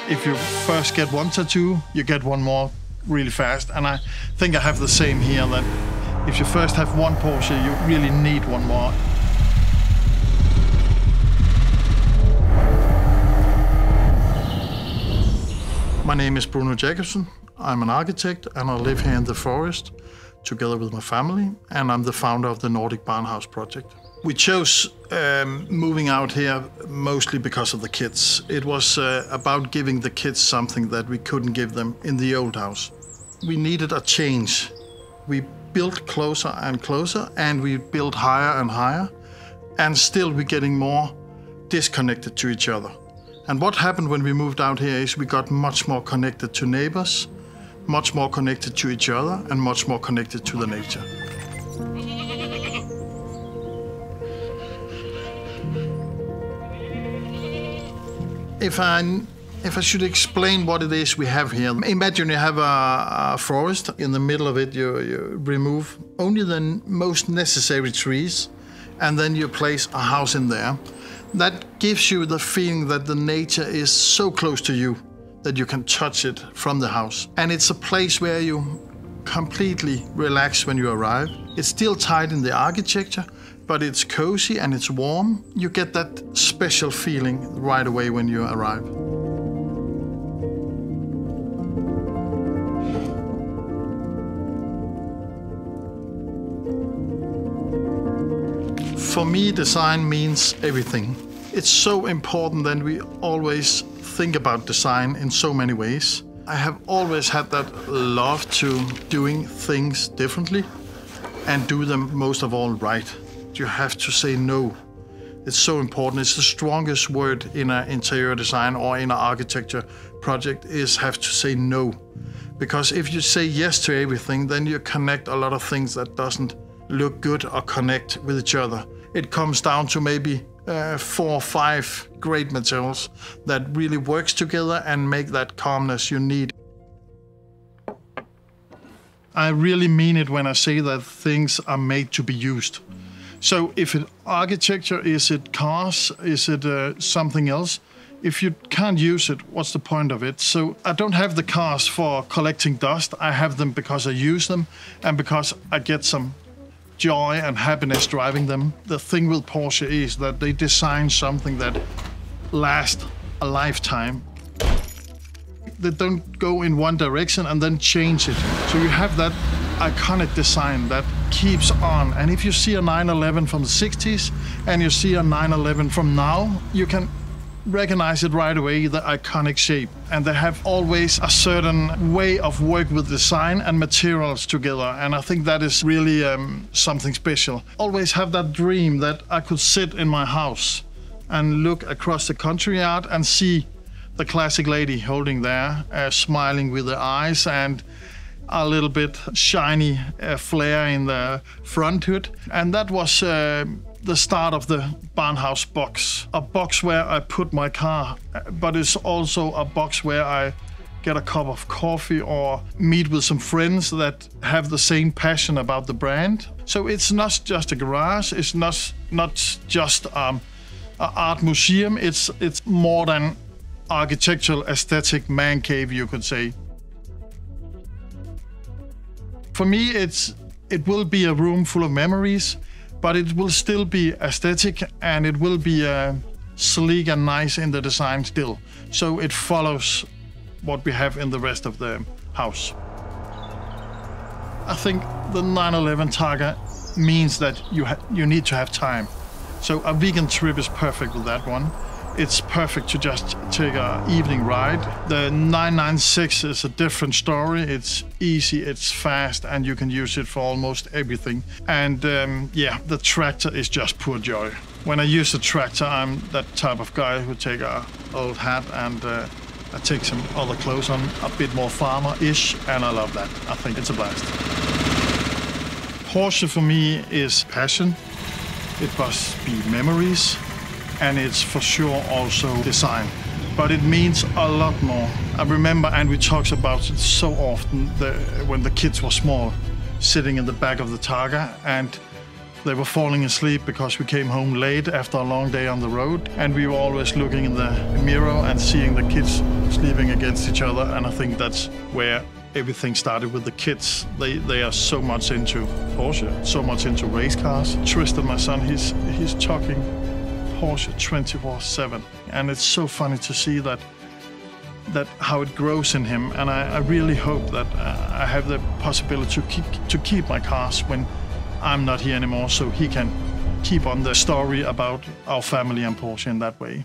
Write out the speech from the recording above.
If you first get one tattoo, you get one more really fast. And I think I have the same here, that if you first have one Porsche, you really need one more. My name is Bruno Jakobsen. I'm an architect and I live here in the forest together with my family, and I'm the founder of the Nordic Barnhouse Project. We chose moving out here mostly because of the kids. It was about giving the kids something that we couldn't give them in the old house. We needed a change. We built closer and closer, and we built higher and higher, and still we're getting more disconnected to each other. And what happened when we moved out here is we got much more connected to neighbors, much more connected to each other, and much more connected to the nature. If I should explain what it is we have here, imagine you have a forest. In the middle of it, you remove only the most necessary trees, and then you place a house in there. That gives you the feeling that the nature is so close to you that you can touch it from the house. And it's a place where you completely relax when you arrive. It's still tied in the architecture, but it's cozy and it's warm. You get that special feeling right away when you arrive. For me, design means everything. It's so important that we always think about design in so many ways. I have always had that love to doing things differently and do them most of all right. You have to say no. It's so important. It's the strongest word in an interior design or in an architecture project is have to say no. Because if you say yes to everything, then you connect a lot of things that doesn't look good or connect with each other. It comes down to maybe 4 or 5 great materials that really works together and make that calmness you need. I really mean it when I say that things are made to be used. So if it's architecture, is it cars, is it something else? If you can't use it, what's the point of it? So I don't have the cars for collecting dust. I have them because I use them and because I get some joy and happiness driving them. The thing with Porsche is that they design something that lasts a lifetime. They don't go in one direction and then change it. So you have that iconic design that keeps on. And if you see a 911 from the 60s and you see a 911 from now, you can recognize it right away, the iconic shape. And they have always a certain way of work with design and materials together. And I think that is really something special. Always have that dream that I could sit in my house and look across the country yard and see the classic lady holding there, smiling with her eyes and a little bit shiny flare in the front hood. And that was the start of the Barnhouse Box. A box where I put my car, but it's also a box where I get a cup of coffee or meet with some friends that have the same passion about the brand. So it's not just a garage, it's not just an art museum, it's more than architectural aesthetic man cave, you could say. For me, it will be a room full of memories, but it will still be aesthetic and it will be sleek and nice in the design still. So it follows what we have in the rest of the house. I think the 911 Targa means that you need to have time. So a weekend trip is perfect with that one. It's perfect to just take an evening ride. The 996 is a different story. It's easy, it's fast, and you can use it for almost everything. And yeah, the tractor is just pure joy. When I use the tractor, I'm that type of guy who take an old hat and I take some other clothes on, a bit more farmer-ish, and I love that. I think it's a blast. Porsche for me is passion. It must be memories. And it's for sure also design. But it means a lot more. I remember, and we talked about it so often, when the kids were small, sitting in the back of the Targa, and They were falling asleep because we came home late after a long day on the road, and we were always looking in the mirror and seeing the kids sleeping against each other. And I think that's where everything started with the kids. They are so much into Porsche, so much into race cars. Tristan, my son, he's talking Porsche 24/7, and it's so funny to see that how it grows in him. And I really hope that I have the possibility to keep my cars when I'm not here anymore, so he can keep on the story about our family and Porsche in that way.